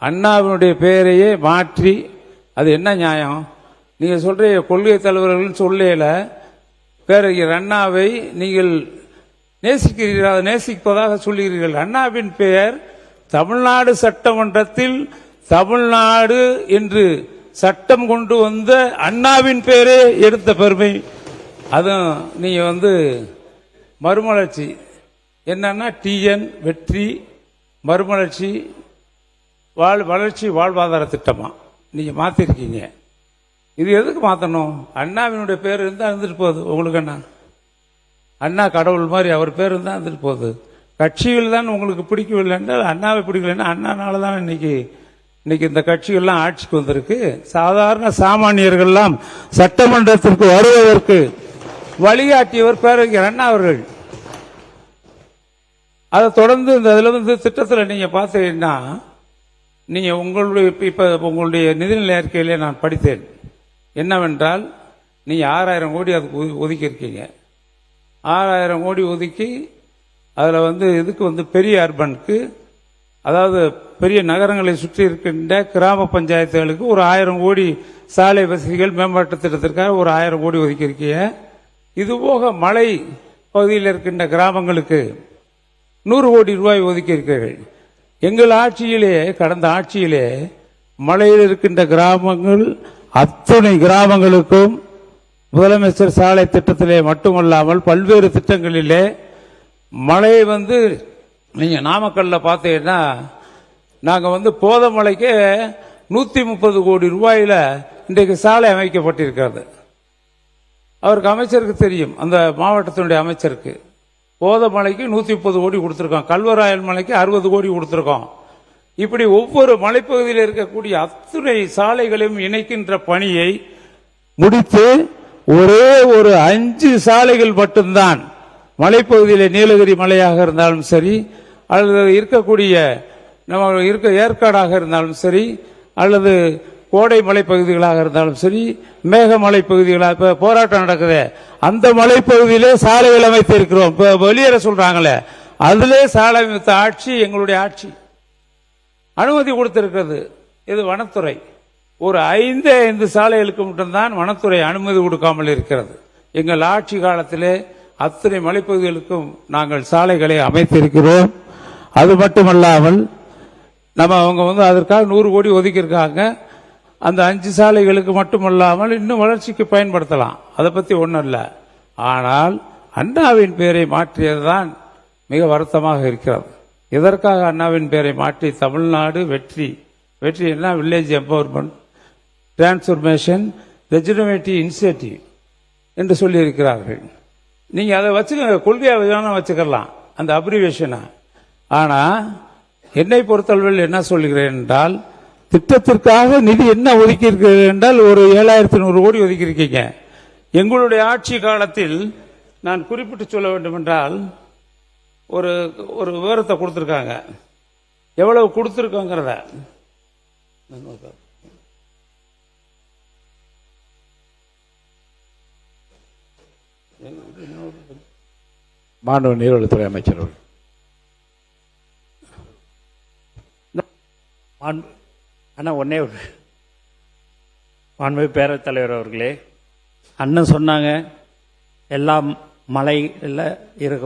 அண்ணாவினுடைய பெயரையே மாற்றி அது என்ன நியாயம்? நீங்க சொல்ற கொள்கை தலைவர்கள் சொல்லல பேரறிஞர் அண்ணாவை நீங்கள் நேசிக்கிறீர்கள், நேசிப்பதாக சொல்லுகிறீர்கள். அண்ணாவின் பெயர் தமிழ்நாடு சட்டமன்றத்தில் தமிழ்நாடு என்று சட்டம் கொண்டு வந்த அண்ணாவின் பெயரே எடுத்த பெருமை. அதுவும் நீங்க மறுமலர்ச்சி என்னன்னா டிஎன் வெற்றி மறுமலர்ச்சி வளர்ச்சி வாழ்வாதார திட்டமா நீங்க மாத்திருக்கீங்க. இது எதுக்கு மாத்தணும்? அண்ணாவினுடைய பேர் இருந்தா இருந்துட்டு போகுது. உங்களுக்கு என்ன அண்ணா கடவுள் மாதிரி அவர் பேர் இருந்தா இருந்துட்டு போகுது. கட்சிகள் தான் உங்களுக்கு பிடிக்கவில்லை என்றால் அண்ணாவை பிடிக்கலன்னா அண்ணானால தான் இன்னைக்கு இந்த கட்சிகள்லாம் ஆட்சிக்கு வந்திருக்கு. சாதாரண சாமானியர்கள்லாம் சட்டமன்றத்திற்கு வருவதற்கு வழிகாட்டியவர் பேரறிஞர் அண்ணா அவர்கள். அதை தொடர்ந்து இந்த இதுல திட்டத்தில் நீங்க பார்த்தீங்கன்னா நீங்க உங்களுடைய நிதிநிலை அறிக்கையிலே நான் படித்தேன் என்னவென்றால் நீங்க 6000 கோடி அதுக்கு ஒதுக்கி இருக்கீங்க. 6000 கோடி ஒதுக்கி அதுல இதுக்கு பெரிய அர்பனுக்கு, அதாவது பெரிய நகரங்களை சுற்றி இருக்கின்ற கிராம பஞ்சாயத்துகளுக்கு ஒரு 1000 கோடி சாலை வசதிகள் மேம்பாட்டு திட்டத்திற்காக ஒரு 1000 கோடி ஒதுக்கி இருக்கீங்க. இதுபோக மலை பகுதியில் இருக்கின்ற கிராமங்களுக்கு 100 கோடி ரூபாய் ஒதுக்கி இருக்கிறீர்கள். எங்கள் ஆட்சியிலே, கடந்த ஆட்சியிலே மலையில் இருக்கின்ற கிராமங்கள் அத்தனை கிராமங்களுக்கும் முதலமைச்சர் சாலை திட்டத்திலே மட்டுமல்லாமல் பல்வேறு திட்டங்களிலே மழை நீங்க நாமக்கல்ல பார்த்தீங்கன்னா நாங்க போதமலைக்கு 130 கோடி ரூபாயில இன்றைக்கு சாலை அமைக்கப்பட்டிருக்கிறது. அவருக்கு அமைச்சருக்கு தெரியும், அந்த மாவட்டத்தினுடைய அமைச்சருக்கு. போதமலைக்கு 130 கோடி கொடுத்திருக்கோம், கல்வராயன் மலைக்கு 60 கோடி கொடுத்திருக்கோம். இப்படி ஒவ்வொரு மலைப்பகுதியில் இருக்கக்கூடிய அத்துணை சாலைகளையும் இணைக்கின்ற பணியை முடித்து ஒரே ஒரு 5 சாலைகள் மட்டும்தான் மலைப்பகுதியில் நீலகிரி மலையாக இருந்தாலும் சரி, அல்லது இருக்கக்கூடிய ஏற்காடாக இருந்தாலும் சரி, அல்லது கோடை மலைப்பகுதிகளாக இருந்தாலும் சரி, மேகமலை பகுதிகளாக இப்ப போராட்டம் நடக்குது அந்த மலைப்பகுதியிலே சாலைகள் அமைத்திருக்கிறோம். இப்ப வெளியேற சொல்றாங்களே அதிலே சாலை அமைத்த ஆட்சி எங்களுடைய ஆட்சி. அனுமதி கொடுத்திருக்கிறது இது வனத்துறை. ஒரு 5 சாலைகளுக்கு மட்டும்தான் வனத்துறை அனுமதி கொடுக்காமல் இருக்கிறது. எங்கள் ஆட்சி காலத்திலே அத்தனை மலைப்பகுதிகளுக்கும் நாங்கள் சாலைகளை அமைத்திருக்கிறோம். அது மட்டுமல்லாமல் அவங்க அதற்காக 100 கோடி ஒதுக்கி இருக்காங்க. அந்த 5 சாலைகளுக்கு மட்டுமல்லாமல் இன்னும் வளர்ச்சிக்கு பயன்படுத்தலாம், அதை பத்தி ஒன்றும் இல்லை. ஆனால் அண்ணாவின் பெயரை மாற்றியதுதான் மிக வருத்தமாக இருக்கிறது. எதற்காக அண்ணாவின் பெயரை மாற்றி தமிழ்நாடு வெற்றி என்ன வில்லேஜ் எம்பவர்மெண்ட் டிரான்ஸ்பர்மேஷன் ரெஜினவேட்டிவ் இனிஷியேட்டிவ் என்று சொல்லி இருக்கிறார்கள். நீங்க அதை வச்சுக்க, கொள்கையாக வச்சுக்கலாம் அந்த அப்ரிவேஷனை. ஆனா என்னை பொறுத்தளவில் என்ன சொல்கிறேன் என்றால், திட்டத்திற்காக நிதி என்ன ஒதுக்கி இருக்கிறது என்றால் ஒரு 7100 கோடி ஒதுக்கி இருக்கீங்க. எங்களுடைய ஆட்சி காலத்தில் நான் குறிப்பிட்டு சொல்ல வேண்டும் என்றால் ஒரு விவரத்தை கொடுத்திருக்காங்க, எவ்வளவு கொடுத்திருக்கோங்கிறத. மாணவ நீர்வளத்துறை அமைச்சர் அண்ணா ஒன்னே ஒரு மாண்புமிகு பேரவைத் தலைவர் அவர்களே, அண்ணன் சொன்னாங்க எல்லாம் மலையில்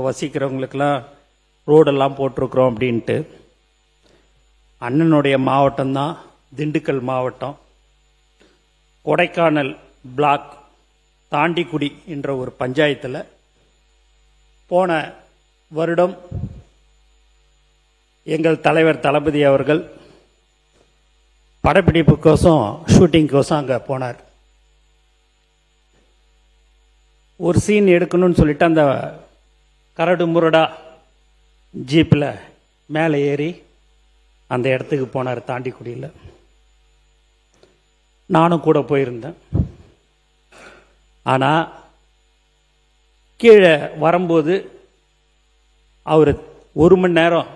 வசிக்கிறவங்களுக்கெல்லாம் ரோடெல்லாம் போட்டிருக்கிறோம் அப்படின்ட்டு. அண்ணனுடைய மாவட்டம்தான் திண்டுக்கல் மாவட்டம். கொடைக்கானல் பிளாக் தாண்டிக்குடி என்ற ஒரு பஞ்சாயத்தில் போன வருடம் எங்கள் தலைவர் தளபதி அவர்கள் படப்பிடிப்புக்கோசம் ஷூட்டிங்கோசம் அங்கே போனார். ஒரு சீன் எடுக்கணும்னு சொல்லிட்டு அந்த கரடு முரடா ஜீப்பில் மேலே ஏறி அந்த இடத்துக்கு போனார் தாண்டிக்குடியில். நானும் கூட போயிருந்தேன். ஆனால் கீழே வரும்போது அவர் 1 மணி நேரம்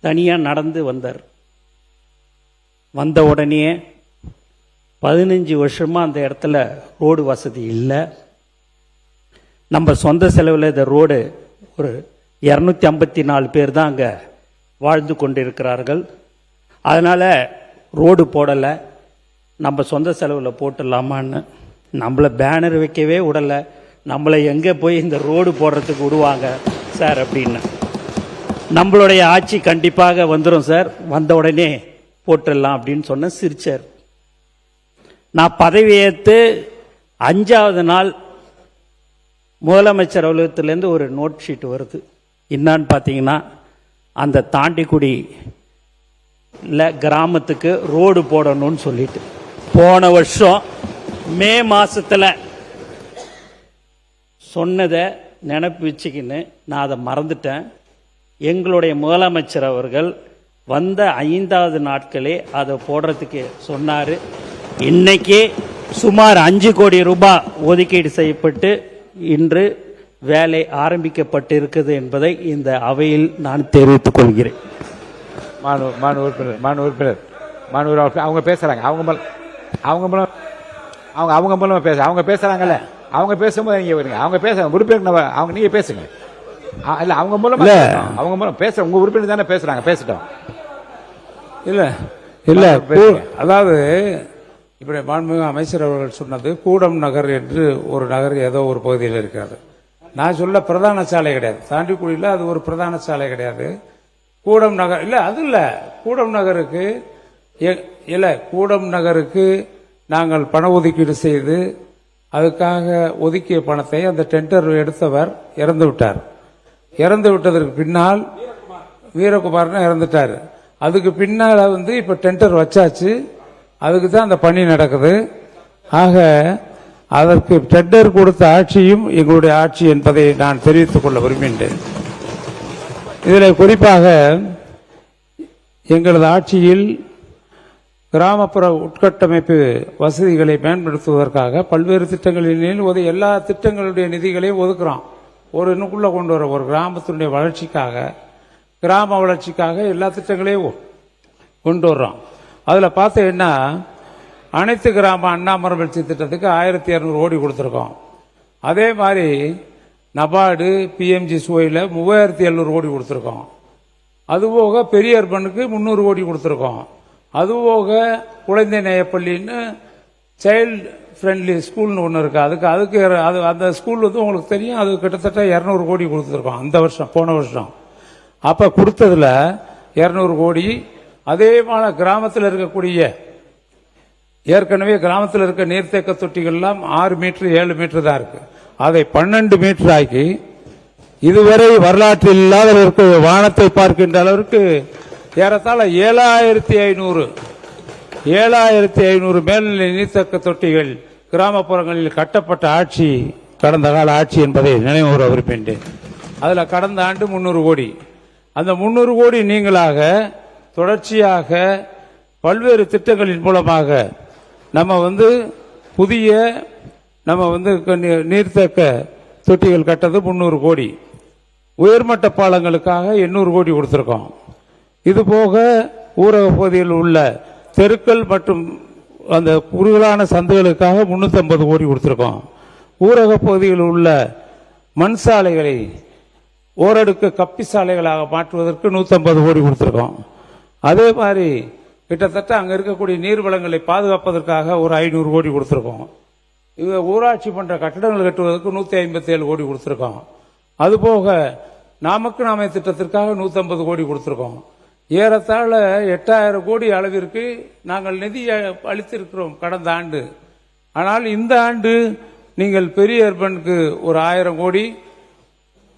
தனியாக நடந்து வந்தார். வந்த உடனே 15 வருஷமாக அந்த இடத்துல ரோடு வசதி இல்லை. நம்ம சொந்த செலவில் இந்த ரோடு ஒரு 254 பேர் தான் அங்கே வாழ்ந்து கொண்டிருக்கிறார்கள். அதனால் ரோடு போடலை, நம்ம சொந்த செலவில் போட்டுடலாமான்னு. நம்மளை பேனர் வைக்கவே விடலை, நம்மளை எங்கே போய் இந்த ரோடு போடுறதுக்கு விடுவாங்க சார் அப்படின்னு. நம்மளுடைய ஆட்சி கண்டிப்பாக வந்துடும் சார், வந்த உடனே போட்டுடலாம் அப்படின்னு சொன்ன சிரிச்சார். நான் பதவியேற்று 5வது நாள் முதலமைச்சர் அலுவலகத்திலேருந்து ஒரு நோட் ஷீட் வருது. என்னான்னு பார்த்தீங்கன்னா, அந்த தாண்டிக்குடி கிராமத்துக்கு ரோடு போடணும்னு சொல்லிட்டு போன வருஷம் மே மாசத்துல சொன்னதை நினைப்பு வச்சுக்கின்னு நான் அதை மறந்துட்டேன். எங்களுடைய முதலமைச்சர் அவர்கள் வந்த 5வது நாட்களே அதை போடுறதுக்கு சொன்னார். இன்னைக்கு சுமார் 5 கோடி ரூபாய் ஒதுக்கீடு செய்யப்பட்டு இன்று வேலை ஆரம்பிக்கப்பட்டு இருக்குது என்பதை இந்த அவையில் நான் தெரிவித்துக் கொள்கிறேன். மாணவ உறுப்பினர் அவங்க பேசுறாங்க, அவங்க மூலமா பேச அவங்க பேசுறாங்கல்ல, அவங்க பேசும்போது நீங்க வருங்க, அவங்க பேசுறாங்க உறுப்பினர், அவங்க நீங்க பேசுங்க. இல்ல அவங்க மூலம் பேச உங்க உறுப்பினர் தானே பேசுறாங்க, பேசட்டும். இல்ல அதாவது இப்படி மாண்புமிகு அமைச்சர் அவர்கள் சொன்னது கூடம் நகர் என்று ஒரு நகர் ஏதோ ஒரு பகுதியில் இருக்காது. நான் சொல்ல பிரதான சாலை கிடையாது, தாண்டிக்குடியில் அது ஒரு பிரதான சாலை கிடையாது. கூடம் நகர் இல்ல, அது இல்ல, கூடம் நகருக்கு நாங்கள் பண ஒதுக்கீடு செய்து அதுக்காக ஒதுக்கிய பணத்தை அந்த டெண்டர் எடுத்தவர் இறந்து விட்டார். இறந்து விட்டதற்கு பின்னால் வீரகுமார்னு இறந்துட்டார். அதுக்கு பின்னால் இப்ப டெண்டர் வச்சாச்சு, அதுக்கு தான் அந்த பணி நடக்குது. ஆக அதற்கு டெண்டர் கொடுத்த ஆட்சியும் எங்களுடைய ஆட்சி என்பதை நான் தெரிவித்துக் கொள்ள விரும்புகின்றேன். இதில் குறிப்பாக எங்களது ஆட்சியில் கிராமப்புற உட்கட்டமைப்பு வசதிகளை மேம்படுத்துவதற்காக பல்வேறு திட்டங்களில் எல்லா திட்டங்களுடைய நிதிகளையும் ஒதுக்குறோம். ஒரு இன்னுக்குள்ள கொண்டு வர ஒரு கிராமத்தினுடைய வளர்ச்சிக்காக, கிராம வளர்ச்சிக்காக எல்லா திட்டங்களையும் கொண்டு வர்றோம். அதில் பார்த்தீங்கன்னா அனைத்து கிராம அண்ணாமரவளர்ச்சி திட்டத்துக்கு 1200 கோடி கொடுத்துருக்கோம். அதே மாதிரி நபார்டு பிஎம்ஜி சுவையில் 3700 கோடி கொடுத்துருக்கோம். அதுபோக பெரிய அர்பனுக்கு 300 கோடி கொடுத்துருக்கோம். அதுபோக குழந்தை நேயப்பள்ளின்னு சைல்டு ஃப்ரெண்ட்லி ஸ்கூல்னு ஒன்று இருக்கு, அதுக்கு அந்த ஸ்கூல் உங்களுக்கு தெரியும், அது கிட்டத்தட்ட 200 கோடி கொடுத்துருக்கோம் அந்த வருஷம், போன வருஷம். அப்ப கொடுத்ததுல 200 கோடி. அதே மாதிரி கிராமத்தில் இருக்கக்கூடிய ஏற்கனவே கிராமத்தில் இருக்க நீர்த்தேக்க தொட்டிகள்லாம் 6 மீட்டர் 7 மீட்டர் தான் இருக்கு, அதை 12 மீட்டர் ஆக்கி இதுவரை வரலாற்றில் இல்லாதவருக்கு வானத்தை பார்க்கின்ற அளவிற்கு ஏறத்தாழ 7500 மேல்நிலை நீர்த்தேக்க தொட்டிகள் கிராமப்புறங்களில் கட்டப்பட்ட ஆட்சி கடந்த கால ஆட்சி என்பதை நினைவுற விரும்புகின்றேன். அதுல கடந்த ஆண்டு 300 கோடி. அந்த 300 கோடி நீங்களாக தொடர்ச்சியாக பல்வேறு திட்டங்களின் மூலமாக புதிய நீர்த்தேக்க தொட்டிகள் கட்டது 300 கோடி. உயர்மட்ட பாலங்களுக்காக 800 கோடி கொடுத்திருக்கோம். இது போக ஊரக பகுதியில் உள்ள தெருக்கள் மற்றும் அந்த குறுகலான சந்தைகளுக்காக 350 கோடி கொடுத்திருக்கோம். ஊரக பகுதியில் உள்ள மண் சாலைகளை ஓரடுக்கு கப்பி சாலைகளாக மாற்றுவதற்கு 150 கோடி கொடுத்திருக்கோம். அதே மாதிரி கிட்டத்தட்ட அங்க இருக்கக்கூடிய நீர்வளங்களை பாதுகாப்பதற்காக ஒரு 500 கோடி கொடுத்திருக்கோம். இது ஊராட்சி மன்ற கட்டடங்கள் கட்டுவதற்கு 157 கோடி கொடுத்திருக்கோம். அதுபோக நாமக்கு நாமை திட்டத்திற்காக 150 கோடி கொடுத்திருக்கோம். ஏறத்தாழ 8000 கோடி அளவிற்கு நாங்கள் நிதி அளித்திருக்கிறோம் கடந்த ஆண்டு. ஆனால் இந்த ஆண்டு நீங்கள் பெரிய அர்பனுக்கு ஒரு 1000 கோடி,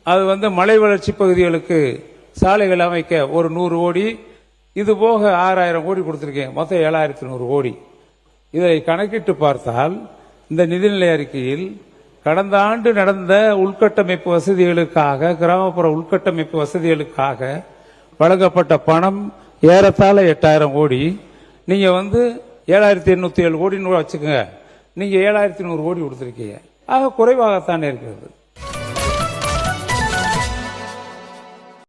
அது மலை வளர்ச்சி பகுதிகளுக்கு சாலைகள் அமைக்க ஒரு 100 கோடி, இது போக 6000 கோடி கொடுத்திருக்கேன். மொத்தம் 7100 கோடி. இதை கணக்கிட்டு பார்த்தால் இந்த நிதிநிலை அறிக்கையில் கடந்த ஆண்டு நடந்த உள்கட்டமைப்பு வசதிகளுக்காக, கிராமப்புற உள்கட்டமைப்பு வசதிகளுக்காக வழங்கப்பட்ட பணம் ஏறத்தாழ 8000 கோடி. நீங்க 7807 கோடின்னு வச்சுக்கோங்க, நீங்க 7100 கோடி கொடுத்திருக்கீங்க. ஆக குறைவாகத்தானே இருக்கிறது.